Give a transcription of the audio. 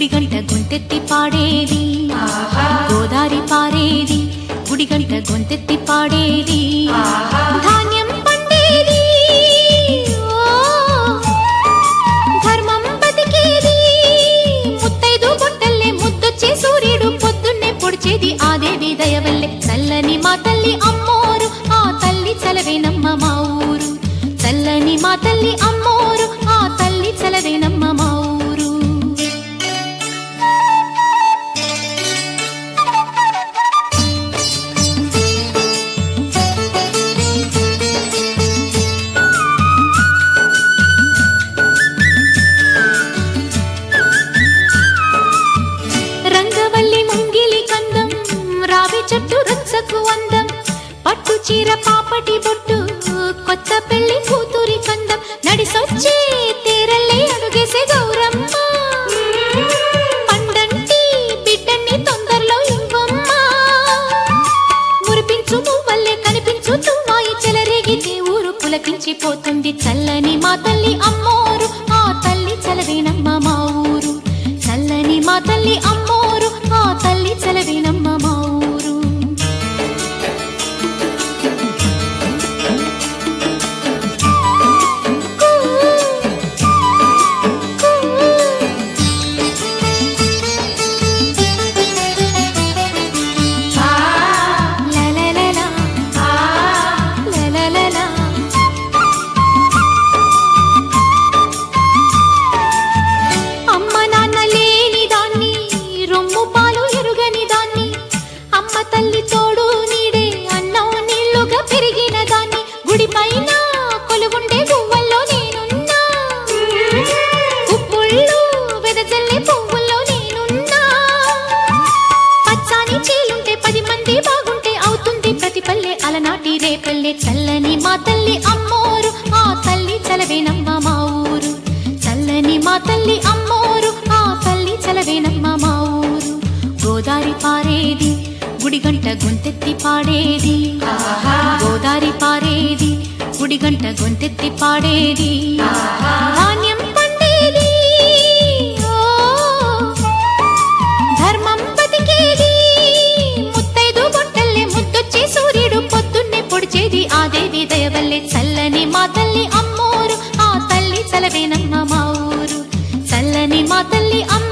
గుడిగంట గొంతెత్తి పాడేది గోదారి పారేది గుడిగంట గొంతెత్తి పాడేది ధాన్యం పండేది ధర్మం బతికేది ముత్తైదు బొట్టల్లే ముద్దొచ్చే సూర్యుడు పొద్దున్నే పొడిచేది ఆ దేవి దయవల్లే చల్లని మా తల్లి అమ్మోరు ఆ తల్లి చలవేనమ్మ మా ఊరు చల్లని మా తల్లి అమ్మోరు ఆ తల్లి చలవేనమ్మ మా ఊరు రంగవల్లి ముంగిలి కందం రావి చెట్టు రుచ్చకు అందం పట్టు చీర పాపటి బొట్టు కొత్త పెళ్లి కూతురి కందం నడిసొచ్చే తేరల్లే అడుగేసే గౌరమ్మ పండంటి బిడ్డన్ని తొందరలో ఇవ్వమ్మ మురిపించు మువ్వల్లే కనిపించు తుమ్మాయి చెలరేగితే ఊరు పులకించిపోతుంది చల్లని మా తల్లి అమ్మోరు ఆ తల్లి చలవేనమ్మ మా ఊరు చల్లని మా తల్లి అమ్మోరు ఆ తల్లి చలవేనమ్మ మా ఊరు అలనాటి రేపల్లె చల్లని మా తల్లి అమ్మోరు ఆ తల్లి చలవేనమ్మ మా ఊరు చల్లని మా తల్లి అమ్మోరు ఆ తల్లి చలవేనమ్మ మా ఊరు గోదారి పారేది గుడిగంట గొంతెత్తి పాడేది గోదారి పారేది గుడిగంట గొంతెత్తి పాడేది ధాన్యం పండేది ధర్మం బతికేది ముత్తైదు బొట్టల్లే ముద్దొచ్చే సూర్యుడు పొద్దున్నే పొడిచేది ఆ దేవి దయవల్లే చల్లని మా తల్లి అమ్మోరు ఆ తల్లి చలవేనమ్మ మా ఊరు చల్లని మా తల్లి అమ్మ